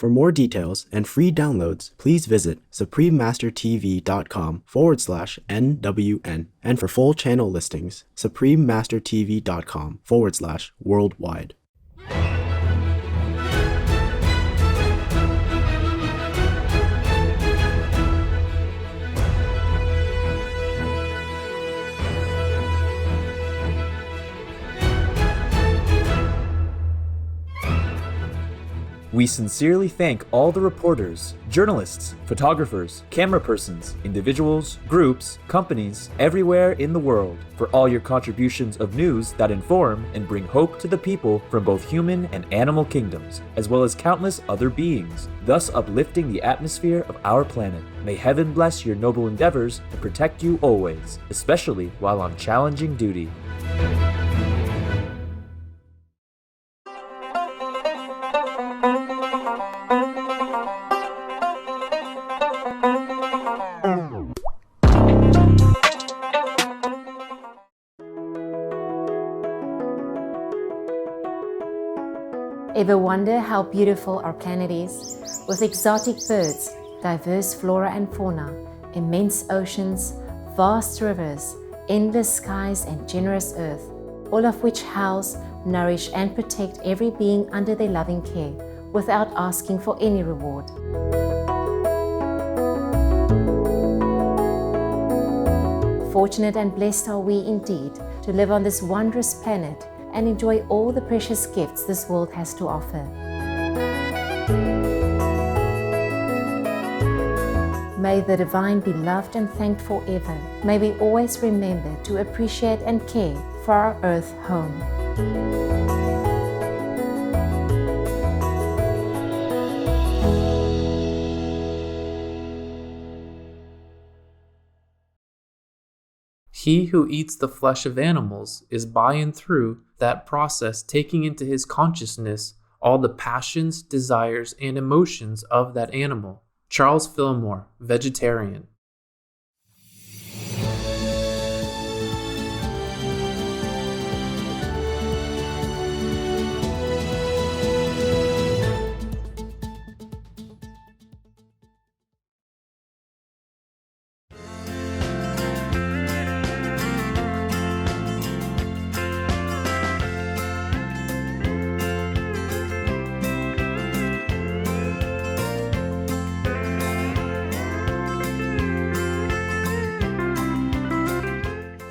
For more details and free downloads, please visit suprememastertv.com/NWN. And for full channel listings, suprememastertv.com/worldwide. We sincerely thank all the reporters, journalists, photographers, camera persons, individuals, groups, companies, everywhere in the world for all your contributions of news that inform and bring hope to the people from both human and animal kingdoms, as well as countless other beings, thus uplifting the atmosphere of our planet. May heaven bless your noble endeavors and protect you always, especially while on challenging duty. Ever wonder how beautiful our planet is? With exotic birds, diverse flora and fauna, immense oceans, vast rivers, endless skies and generous earth, all of which house, nourish and protect every being under their loving care, without asking for any reward. Fortunate and blessed are we indeed to live on this wondrous planet and enjoy all the precious gifts this world has to offer. May the divine be loved and thanked forever. May we always remember to appreciate and care for our earth home. He who eats the flesh of animals is by and through that process taking into his consciousness all the passions, desires, and emotions of that animal. Charles Fillmore, vegetarian.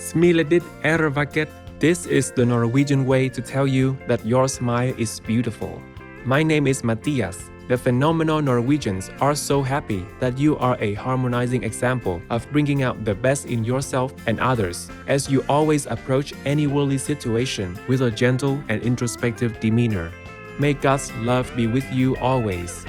Smiledit er vakkert. This is the Norwegian way to tell you that your smile is beautiful. My name is Matthias. The phenomenal Norwegians are so happy that you are a harmonizing example of bringing out the best in yourself and others, as you always approach any worldly situation with a gentle and introspective demeanor. May God's love be with you always.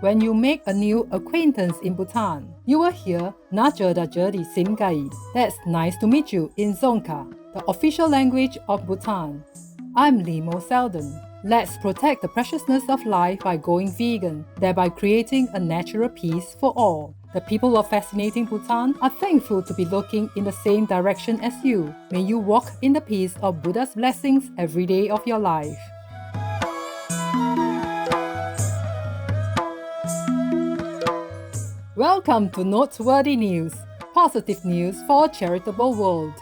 When you make a new acquaintance in Bhutan, you will hear Najerdajeri Simgai. That's nice to meet you in Dzongkha, the official language of Bhutan. I'm Limo Selden. Let's protect the preciousness of life by going vegan, thereby creating a natural peace for all. The people of fascinating Bhutan are thankful to be looking in the same direction as you. May you walk in the peace of Buddha's blessings every day of your life. Welcome to Noteworthy News, positive news for a charitable world.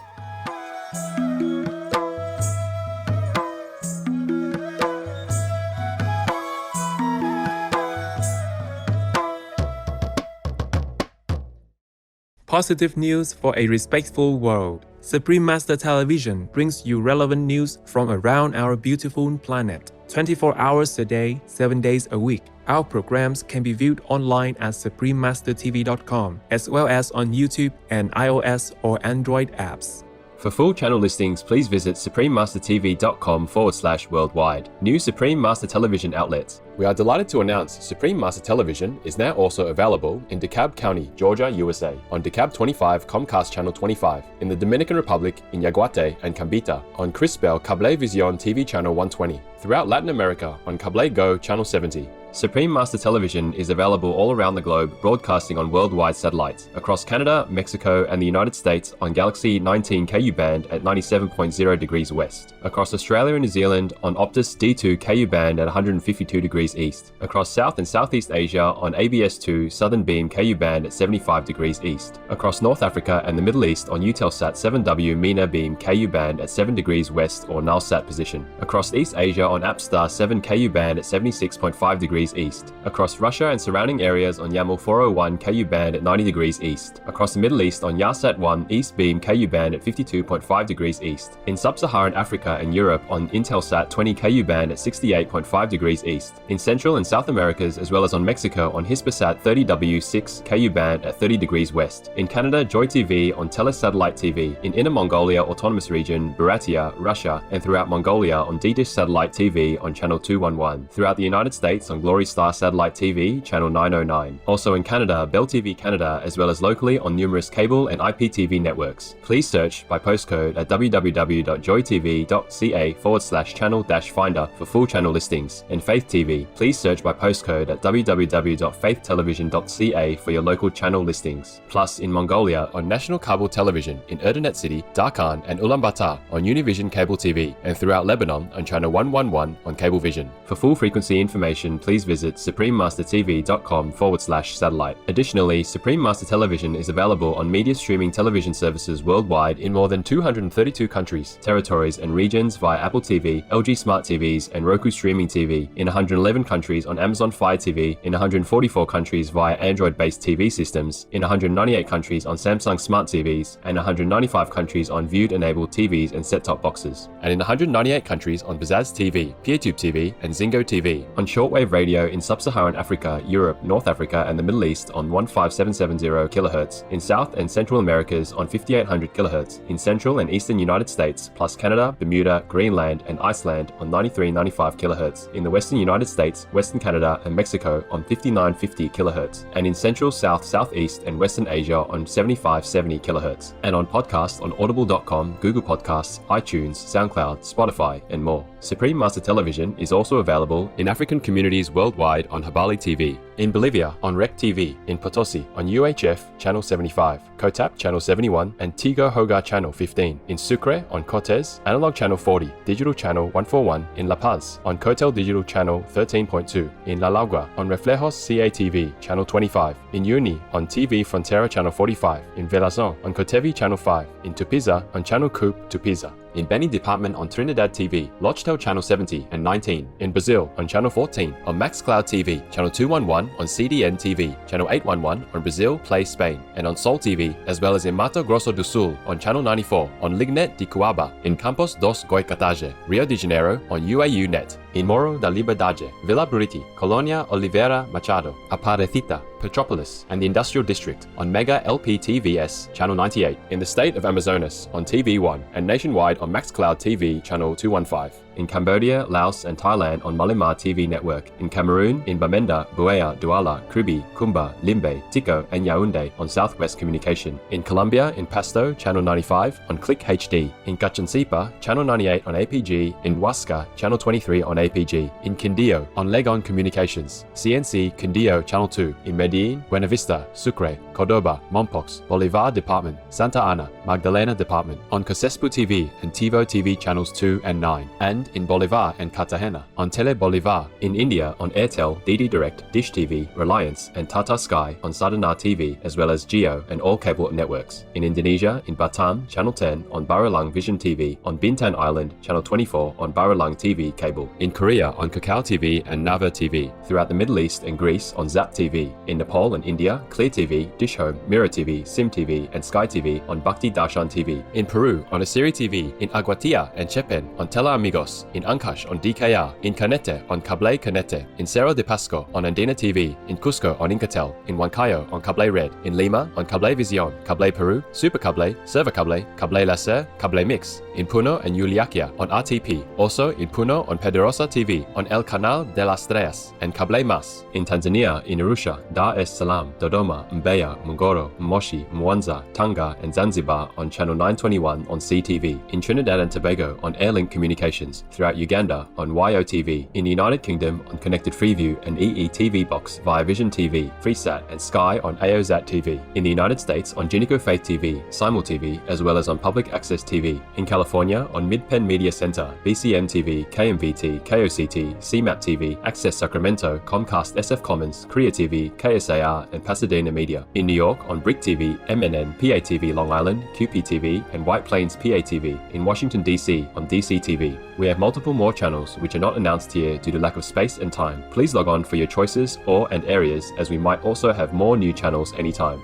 Positive news for a respectful world. Supreme Master Television brings you relevant news from around our beautiful planet. 24 hours a day, 7 days a week. Our programs can be viewed online at suprememastertv.com, as well as on YouTube and iOS or Android apps. For full channel listings, please visit suprememastertv.com/worldwide. New Supreme Master Television outlets. We are delighted to announce Supreme Master Television is now also available in DeKalb County, Georgia, USA, on DeKalb 25 Comcast Channel 25, in the Dominican Republic in Yaguate and Cambita on Crispell Cablevisión TV Channel 120, throughout Latin America on Cable Go Channel 70. Supreme Master Television is available all around the globe, broadcasting on worldwide satellites, across Canada, Mexico, and the United States on Galaxy 19 KU band at 97.0 degrees west, across Australia and New Zealand on Optus D2 KU band at 152 degrees east, across South and Southeast Asia on ABS2 Southern Beam KU band at 75 degrees east, across North Africa and the Middle East on Eutelsat 7W MENA Beam KU band at 7 degrees west or nullsat position, across East Asia on APSTAR 7 KU band at 76.5 degrees east, across Russia and surrounding areas on YAML 401 KU band at 90 degrees east, across the Middle East on Yahsat 1 East Beam KU band at 52.5 degrees east, in Sub-Saharan Africa and Europe on Intelsat 20 KU band at 68.5 degrees east, in Central and South Americas as well as on Mexico on Hispasat 30W6 KU band at 30 degrees west, in Canada Joy TV on Telesatellite TV, in Inner Mongolia Autonomous Region, Buryatia, Russia, and throughout Mongolia on D-Dish Satellite TV on channel 211, throughout the United States on Glory Star Satellite TV, channel 909. Also in Canada, Bell TV Canada, as well as locally on numerous cable and IPTV networks. Please search by postcode at www.joytv.ca/channel-finder for full channel listings. And Faith TV, please search by postcode at www.faithtelevision.ca for your local channel listings. Plus in Mongolia on National Cable Television in Erdenet City, Darkhan, and Ulaanbaatar on Univision Cable TV, and throughout Lebanon on channel 111 on Cablevision. For full frequency information, please visit suprememastertv.com/satellite. Additionally, Supreme Master Television is available on media streaming television services worldwide in more than 232 countries, territories, and regions via Apple TV, LG Smart TVs, and Roku Streaming TV, in 111 countries on Amazon Fire TV, in 144 countries via Android-based TV systems, in 198 countries on Samsung Smart TVs, and 195 countries on Viewed-enabled TVs and set-top boxes, and in 198 countries on Bazaz TV, PeerTube TV, and Zingo TV, on shortwave radio in Sub-Saharan Africa, Europe, North Africa, and the Middle East on 15770 kHz, in South and Central Americas on 5800 kHz, in Central and Eastern United States, plus Canada, Bermuda, Greenland, and Iceland on 9395 kHz, in the Western United States, Western Canada, and Mexico on 5950 kHz, and in Central, South, Southeast, and Western Asia on 7570 kHz, and on podcast on audible.com, Google Podcasts, iTunes, SoundCloud, Spotify, and more. Supreme Master Television is also available in African communities worldwide on Habali TV, in Bolivia on Rec TV, in Potosi on UHF Channel 75, Kotap Channel 71, and Tigo Hogar Channel 15, in Sucre on Cortez, Analog Channel 40, Digital Channel 141, in La Paz on Cotel Digital Channel 13.2, in La Lagua on Reflejos CATV Channel 25, in Uni on TV Frontera Channel 45, in Velazon on Cotevi Channel 5, in Tupiza on Channel Coupe Tupiza, in Beni Department on Trinidad TV, Lochtel Channel 70 and 19, in Brazil on Channel 14, on MaxCloud TV, Channel 211 on CDN TV, Channel 811 on Brazil Play Spain, and on Sol TV, as well as in Mato Grosso do Sul on Channel 94, on Lignet de Cuaba, in Campos dos Goicotage, Rio de Janeiro on UAU Net, in Morro da Liberdade, Villa Buriti, Colonia Oliveira Machado, Aparecida, Petropolis, and the Industrial District on Mega LPTVS Channel 98, in the state of Amazonas on TV1, and nationwide on MaxCloud TV Channel 215, in Cambodia, Laos, and Thailand on Malimar TV Network, in Cameroon, in Bamenda, Buea, Douala, Kribi, Kumba, Limbe, Tico, and Yaoundé on Southwest Communication, in Colombia, in Pasto, Channel 95 on Click HD, in Cachansipa, Channel 98 on APG, in Huasca, Channel 23 on APG, in Quindío on Legon Communications, CNC Quindío Channel 2, in Medellin, Buena Vista, Sucre, Cordoba, Mompox, Bolivar Department, Santa Ana, Magdalena Department, on Cosespu TV and TiVo TV Channels 2 and 9, and in Bolivar and Cartagena, on Tele Bolivar, in India on Airtel, DD Direct, Dish TV, Reliance, and Tata Sky on Sadhana TV, as well as Geo and all cable networks. In Indonesia, in Batam, Channel 10 on Baralang Vision TV, on Bintan Island, Channel 24 on Baralang TV cable. In Korea on Kakao TV and Nava TV. Throughout the Middle East and Greece on Zap TV. In Nepal and India, Clear TV, Dish Home, Mirror TV, Sim TV, and Sky TV on Bhakti Darshan TV. In Peru on Asiri TV. In Aguatia and Chepen on Tela Amigos. In Ancash on DKR. In Canete on Cable Canete. In Cerro de Pasco on Andina TV. In Cusco on Incatel. In Huancayo on Cable Red. In Lima on Cable Vision, Cable Peru, Super Cable, Server Cable, Cable Laser, Cable Mix. In Puno and Yuliaquia on RTP. Also in Puno on Pedrosa TV. On El Canal de las Tres and Cable Mas. In Tanzania, in Arusha, Dar es Salaam, Dodoma, Mbeya, Mungoro, Moshi, Mwanza, Tanga, and Zanzibar on Channel 921 on CTV. In Trinidad and Tobago on Airlink Communications. Throughout Uganda on YOTV. In the United Kingdom on Connected Freeview and EE TV Box via Vision TV, Freesat, and Sky on AOZAT TV. In the United States on Jinico Faith TV, Simul TV, as well as on Public Access TV. In California on Midpen Media Center, BCM TV, KMVT, KOCT, CMAP TV, Access Sacramento, Comcast SF Commons, Korea TV, KSAR, and Pasadena Media. In New York on Brick TV, MNN, PATV Long Island, QPTV, and White Plains PATV. In Washington DC on DC TV. We have multiple more channels which are not announced here due to lack of space and time. Please log on for your choices and areas, as we might also have more new channels anytime.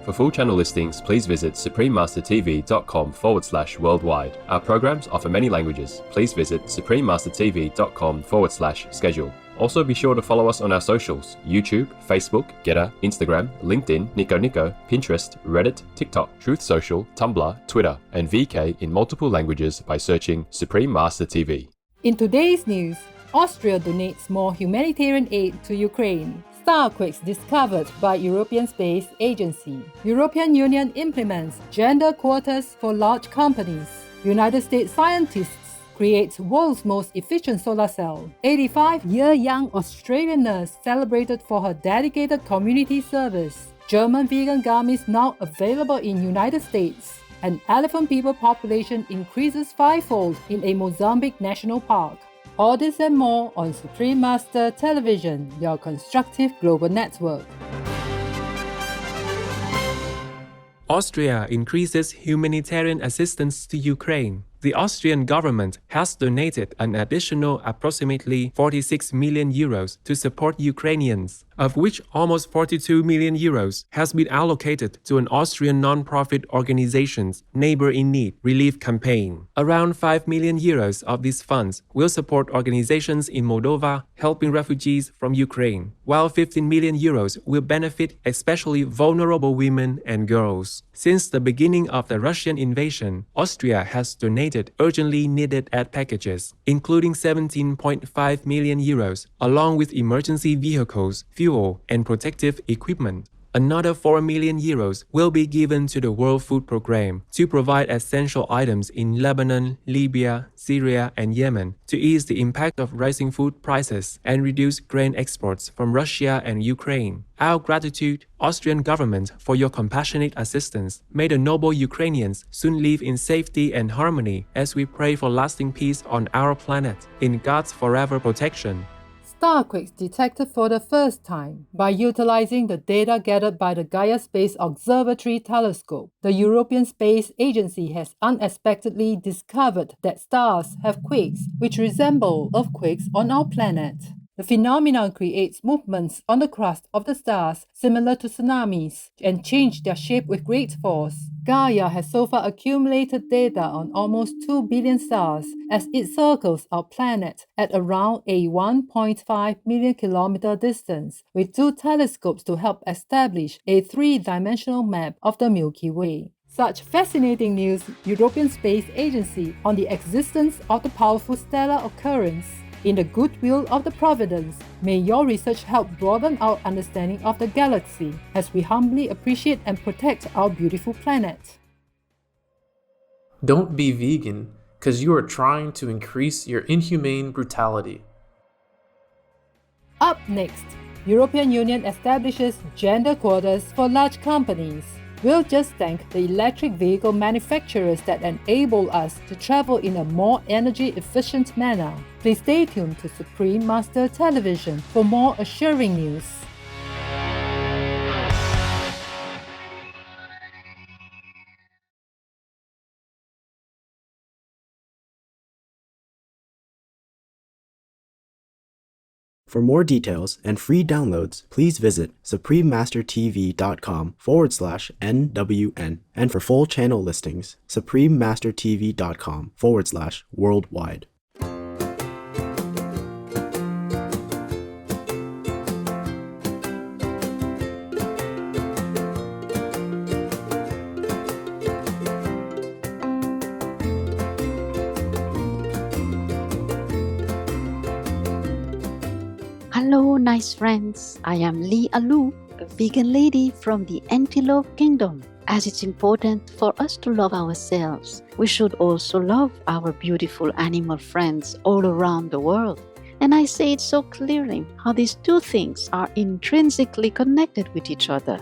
For full channel listings, please visit suprememastertv.com/worldwide. Our programs offer many languages. Please visit suprememastertv.com/schedule. Also be sure to follow us on our socials: YouTube, Facebook, Getter, Instagram, LinkedIn, Nico, Pinterest, Reddit, TikTok, Truth Social, Tumblr, Twitter, and VK in multiple languages by searching Supreme Master TV. In today's news, Austria donates more humanitarian aid to Ukraine. Starquakes discovered by European Space Agency. European Union implements gender quotas for large companies. United States scientists create world's most efficient solar cell. 85-year-young Australian nurse celebrated for her dedicated community service. German vegan gummies now available in United States. An elephant people population increases fivefold in a Mozambique national park. All this and more on Supreme Master Television, your constructive global network. Austria increases humanitarian assistance to Ukraine. The Austrian government has donated an additional approximately 46 million euros to support Ukrainians, of which almost 42 million euros has been allocated to an Austrian non-profit organization's Neighbor in Need relief campaign. Around 5 million euros of these funds will support organizations in Moldova helping refugees from Ukraine, while 15 million euros will benefit especially vulnerable women and girls. Since the beginning of the Russian invasion, Austria has donated urgently needed aid packages, including 17.5 million euros, along with emergency vehicles, fuel, and protective equipment. Another 4 million euros will be given to the World Food Programme to provide essential items in Lebanon, Libya, Syria, and Yemen to ease the impact of rising food prices and reduce grain exports from Russia and Ukraine. Our gratitude, Austrian government, for your compassionate assistance. May the noble Ukrainians soon live in safety and harmony as we pray for lasting peace on our planet, in God's forever protection. Starquakes detected for the first time. By utilizing the data gathered by the Gaia Space Observatory telescope, the European Space Agency has unexpectedly discovered that stars have quakes which resemble earthquakes on our planet. The phenomenon creates movements on the crust of the stars similar to tsunamis and change their shape with great force. Gaia has so far accumulated data on almost 2 billion stars as it circles our planet at around a 1.5 million kilometer distance, with 2 telescopes to help establish a 3-dimensional map of the Milky Way. Such fascinating news, European Space Agency, on the existence of the powerful stellar occurrence. In the goodwill of the Providence, may your research help broaden our understanding of the galaxy as we humbly appreciate and protect our beautiful planet. Don't be vegan, because you are trying to increase your inhumane brutality. Up next, European Union establishes gender quotas for large companies. We'll just thank the electric vehicle manufacturers that enable us to travel in a more energy-efficient manner. Please stay tuned to Supreme Master Television for more assuring news. For more details and free downloads, please visit suprememastertv.com/NWN. And for full channel listings, suprememastertv.com/worldwide. Hello, nice friends. I am Lee Alu, a vegan lady from the Antelope Kingdom. As it's important for us to love ourselves, we should also love our beautiful animal friends all around the world. And I say it so clearly how these two things are intrinsically connected with each other.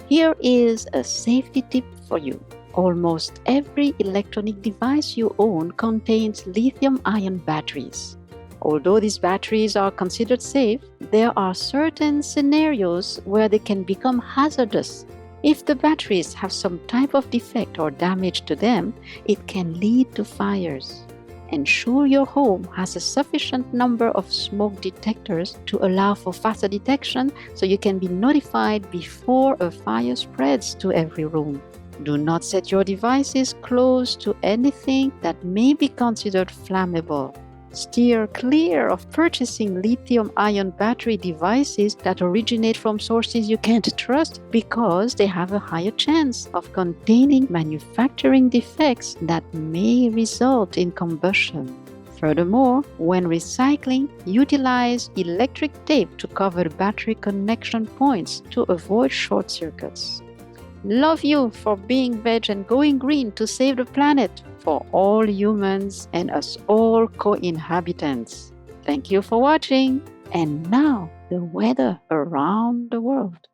Here is a safety tip for you. Almost every electronic device you own contains lithium-ion batteries. Although these batteries are considered safe, there are certain scenarios where they can become hazardous. If the batteries have some type of defect or damage to them, it can lead to fires. Ensure your home has a sufficient number of smoke detectors to allow for faster detection so you can be notified before a fire spreads to every room. Do not set your devices close to anything that may be considered flammable. Steer clear of purchasing lithium-ion battery devices that originate from sources you can't trust because they have a higher chance of containing manufacturing defects that may result in combustion. Furthermore, when recycling, utilize electric tape to cover battery connection points to avoid short circuits. Love you for being veg and going green to save the planet for all humans and us all co-inhabitants. Thank you for watching. And now, the weather around the world.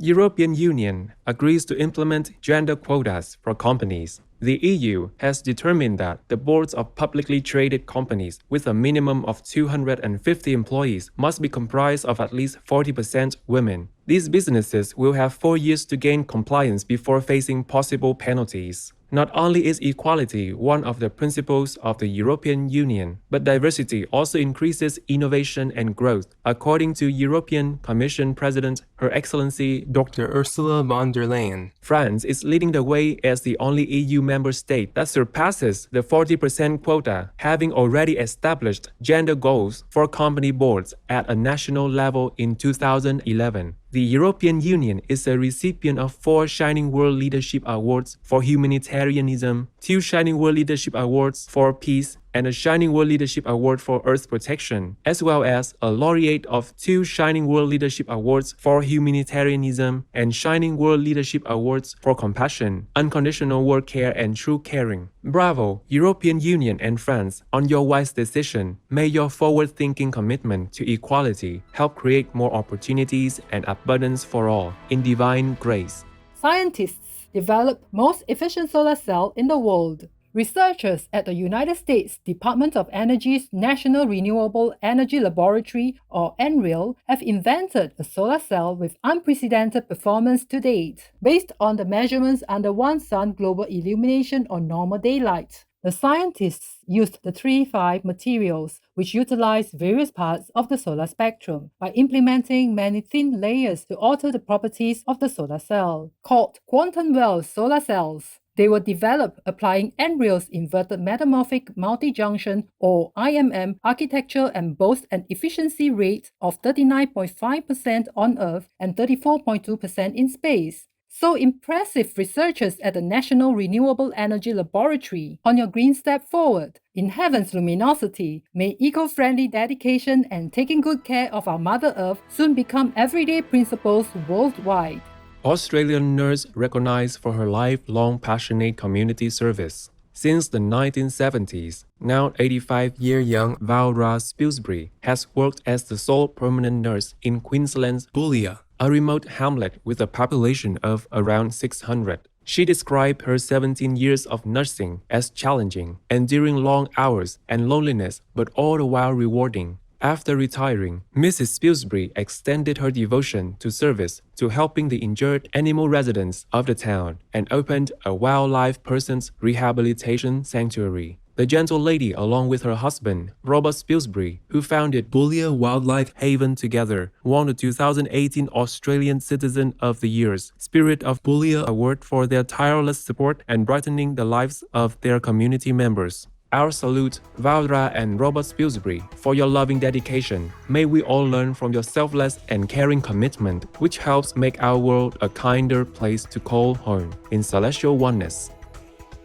European Union agrees to implement gender quotas for companies. The EU has determined that the boards of publicly traded companies with a minimum of 250 employees must be comprised of at least 40% women. These businesses will have 4 years to gain compliance before facing possible penalties. Not only is equality one of the principles of the European Union, but diversity also increases innovation and growth, according to European Commission President Her Excellency Dr. Ursula von der Leyen. France is leading the way as the only EU member state that surpasses the 40% quota, having already established gender goals for company boards at a national level in 2011. The European Union is a recipient of 4 Shining World Leadership Awards for humanitarianism, 2 Shining World Leadership Awards for peace, and a Shining World Leadership Award for Earth Protection, as well as a laureate of 2 Shining World Leadership Awards for humanitarianism and Shining World Leadership Awards for compassion, unconditional work care, and true caring. Bravo, European Union and France, on your wise decision. May your forward-thinking commitment to equality help create more opportunities and abundance for all, in divine grace. Scientists develop most efficient solar cell in the world. Researchers at the United States Department of Energy's National Renewable Energy Laboratory, or NREL, have invented a solar cell with unprecedented performance to date, based on the measurements under one sun global illumination on normal daylight. The scientists used the 3-5 materials, which utilize various parts of the solar spectrum, by implementing many thin layers to alter the properties of the solar cell, called quantum well solar cells. They were developed applying NREL's inverted metamorphic multi-junction or IMM architecture and boast an efficiency rate of 39.5% on Earth and 34.2% in space. So impressive, researchers at the National Renewable Energy Laboratory. On your green step forward, in heaven's luminosity, may eco-friendly dedication and taking good care of our Mother Earth soon become everyday principles worldwide. Australian nurse recognized for her lifelong passionate community service. Since the 1970s, now 85-year-young Valdra Spilsbury has worked as the sole permanent nurse in Queensland's Boulia, a remote hamlet with a population of around 600. She described her 17 years of nursing as challenging, enduring long hours and loneliness, but all the while rewarding. After retiring, Mrs. Spilsbury extended her devotion to service to helping the injured animal residents of the town and opened a wildlife persons rehabilitation sanctuary. The gentle lady, along with her husband, Robert Spilsbury, who founded Boulia Wildlife Haven together, won the 2018 Australian Citizen of the Year's Spirit of Boulia Award for their tireless support and brightening the lives of their community members. Our salute, Valdra and Robert Spilsbury, for your loving dedication. May we all learn from your selfless and caring commitment, which helps make our world a kinder place to call home, in celestial oneness.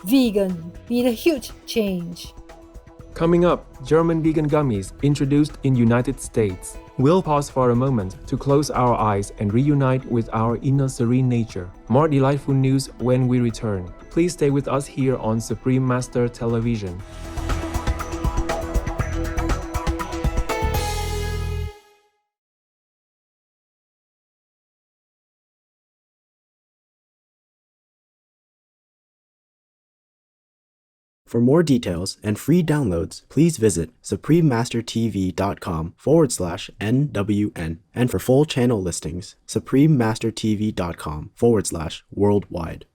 Vegan, be the huge change. Coming up, German vegan gummies introduced in United States. We'll pause for a moment to close our eyes and reunite with our inner serene nature. More delightful news when we return. Please stay with us here on Supreme Master Television. For more details and free downloads, please visit suprememastertv.com/NWN. And for full channel listings, suprememastertv.com/worldwide.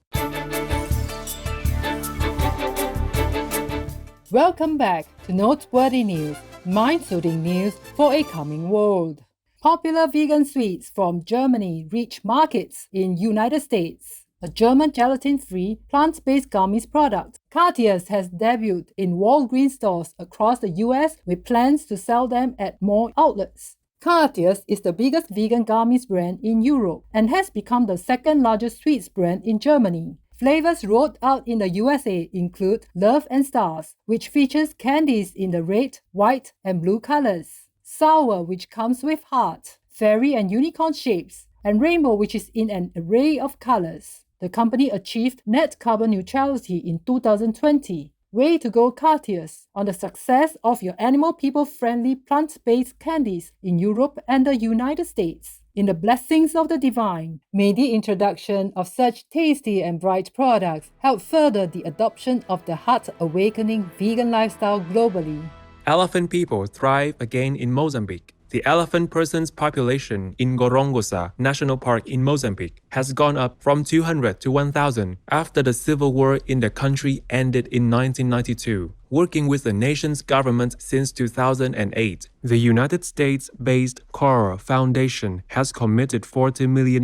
Welcome back to Noteworthy News, mind-soothing news for a coming world. Popular vegan sweets from Germany reach markets in United States. A German gelatin-free, plant-based gummies product, Cartiers has debuted in Walgreens stores across the US with plans to sell them at more outlets. Cartiers is the biggest vegan gummies brand in Europe and has become the second largest sweets brand in Germany. Flavors rolled out in the USA include Love and Stars, which features candies in the red, white, and blue colors, Sour, which comes with heart, fairy and unicorn shapes, and Rainbow, which is in an array of colors. The company achieved net carbon neutrality in 2020. Way to go, Cartiers, on the success of your animal people-friendly plant-based candies in Europe and the United States. in the blessings of the divine. May the introduction of such tasty and bright products help further the adoption of the heart-awakening vegan lifestyle globally. Elephant people thrive again in Mozambique. The elephant persons population in Gorongosa National Park in Mozambique has gone up from 200 to 1,000 after the civil war in the country ended in 1992. Working with the nation's government since 2008, the United States-based CORE Foundation has committed $40 million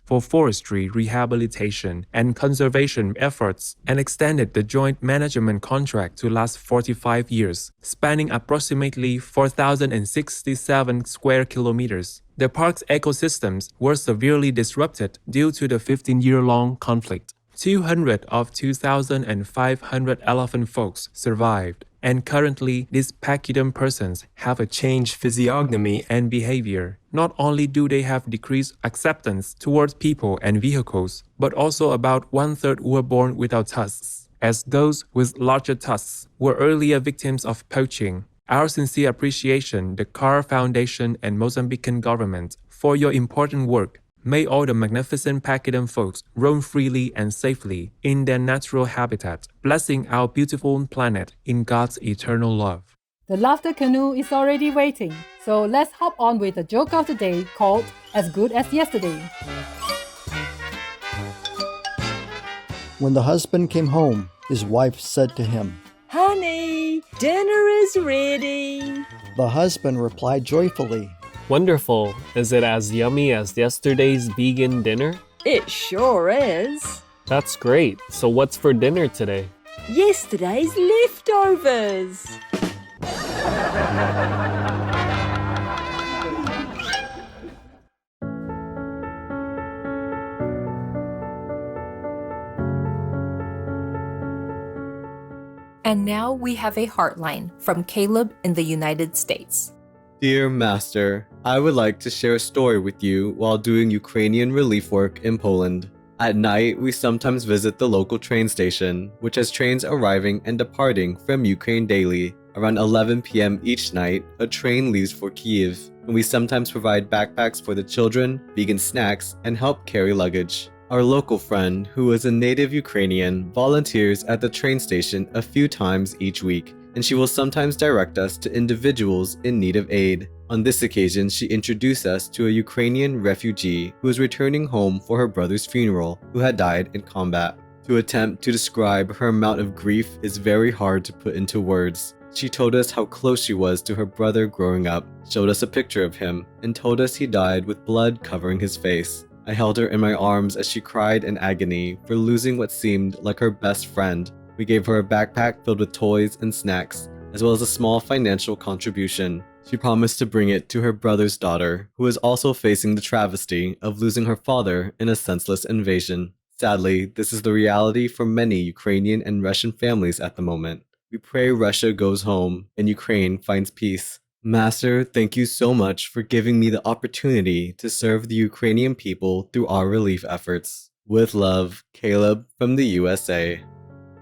for forestry rehabilitation and conservation efforts and extended the joint management contract to last 45 years, spanning approximately 4,067 square kilometers. The park's ecosystems were severely disrupted due to the 15-year-long conflict. 200 of 2,500 elephant folks survived, and currently these pachyderm persons have a changed physiognomy and behavior. Not only do they have decreased acceptance towards people and vehicles, but also about one-third were born without tusks, as those with larger tusks were earlier victims of poaching. Our sincere appreciation, the CORE Foundation and Mozambican government, for your important work. May all the magnificent pachyderm folks roam freely and safely in their natural habitat, blessing our beautiful planet in God's eternal love. The laughter canoe is already waiting, so let's hop on with the joke of the day called As Good as Yesterday. When the husband came home, his wife said to him, "Honey, dinner is ready." The husband replied joyfully, "Wonderful. Is it as yummy as yesterday's vegan dinner?" It sure is. That's great. So what's for dinner today? Yesterday's leftovers. And now we have a heartline from Caleb in the United States. Dear Master, I would like to share a story with you while doing Ukrainian relief work in Poland. At night, we sometimes visit the local train station, which has trains arriving and departing from Ukraine daily. Around 11 p.m. each night, a train leaves for Kyiv, and we sometimes provide backpacks for the children, vegan snacks, and help carry luggage. Our local friend, who is a native Ukrainian, volunteers at the train station a few times each week, and she will sometimes direct us to individuals in need of aid. On this occasion, she introduced us to a Ukrainian refugee who was returning home for her brother's funeral, who had died in combat. To attempt to describe her amount of grief is very hard to put into words. She told us how close she was to her brother growing up, showed us a picture of him, and told us he died with blood covering his face. I held her in my arms as she cried in agony for losing what seemed like her best friend. We gave her a backpack filled with toys and snacks, as well as a small financial contribution. She promised to bring it to her brother's daughter, who is also facing the travesty of losing her father in a senseless invasion. Sadly, this is the reality for many Ukrainian and Russian families at the moment. We pray Russia goes home and Ukraine finds peace. Master, thank you so much for giving me the opportunity to serve the Ukrainian people through our relief efforts. With love, Caleb from the USA.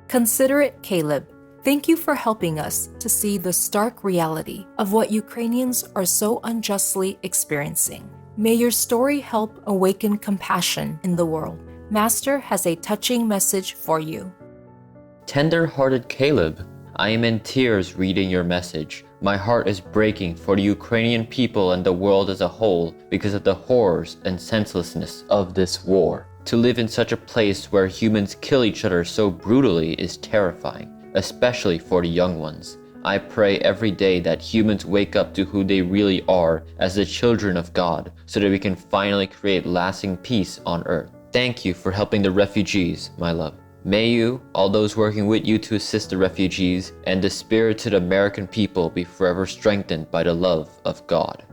Considerate Caleb, thank you for helping us to see the stark reality of what Ukrainians are so unjustly experiencing. May your story help awaken compassion in the world. Master has a touching message for you. Tender-hearted Caleb, I am in tears reading your message. My heart is breaking for the Ukrainian people and the world as a whole because of the horrors and senselessness of this war. To live in such a place where humans kill each other so brutally is terrifying, especially for the young ones. I pray every day that humans wake up to who they really are as the children of God, so that we can finally create lasting peace on earth. Thank you for helping the refugees, my love. May you, all those working with you to assist the refugees, and the spirited American people be forever strengthened by the love of God.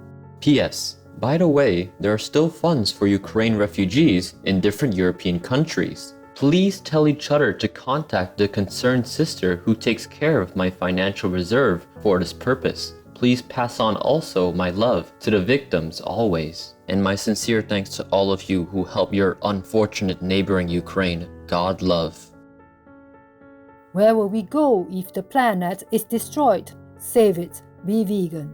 P.S. By the way, there are still funds for Ukraine refugees in different European countries. Please tell each other to contact the concerned sister who takes care of my financial reserve for this purpose. Please pass on also my love to the victims always. And my sincere thanks to all of you who help your unfortunate neighboring Ukraine. God love. Where will we go if the planet is destroyed? Save it. Be vegan.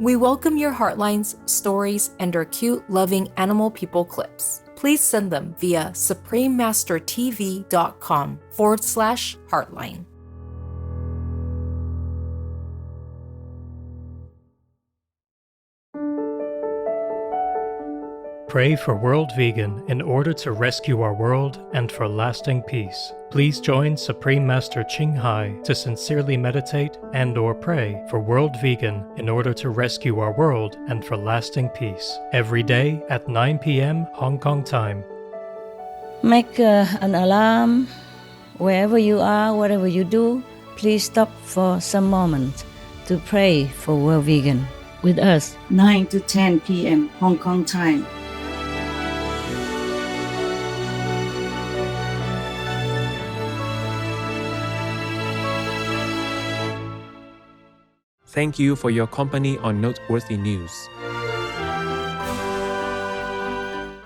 We welcome your heartlines, stories, and our cute, loving animal people clips. Please send them via suprememastertv.com/heartline. Pray for World Vegan in order to rescue our world and for lasting peace. Please join Supreme Master Ching Hai to sincerely meditate and/or pray for World Vegan in order to rescue our world and for lasting peace. Every day at 9 p.m. Hong Kong time. Make an alarm. Wherever you are, whatever you do, please stop for some moment to pray for World Vegan with us, 9 to 10 p.m. Hong Kong time. Thank you for your company on Noteworthy News.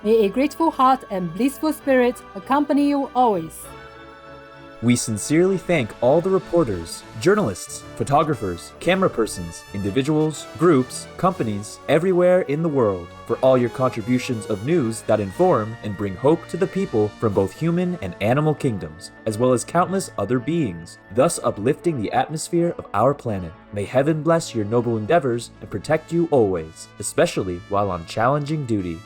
May a grateful heart and blissful spirit accompany you always. We sincerely thank all the reporters, journalists, photographers, camera persons, individuals, groups, companies, everywhere in the world for all your contributions of news that inform and bring hope to the people from both human and animal kingdoms, as well as countless other beings, thus uplifting the atmosphere of our planet. May heaven bless your noble endeavors and protect you always, especially while on challenging duty.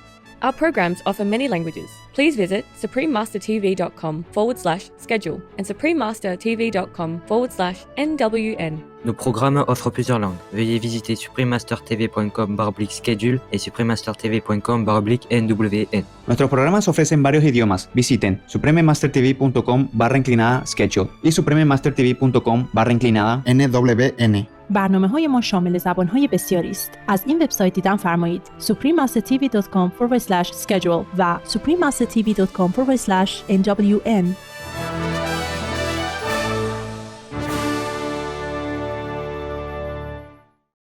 Our programs offer many languages. Please visit suprememastertv.com/schedule and suprememastertv.com/NWN. Nos programmes offrent plusieurs langues. Veuillez visiter suprememastertv.com/schedule et suprememastertv.com/NWN. Nuestros programas ofrecen varios idiomas. Visiten suprememastertv.com/schedule y suprememastertv.com/NWN. برنامه‌های ما شامل زبان‌های بسیاری است. از این وبسایت دیدن فرمایید suprememastertv.com/schedule و suprememastertv.com/NWN.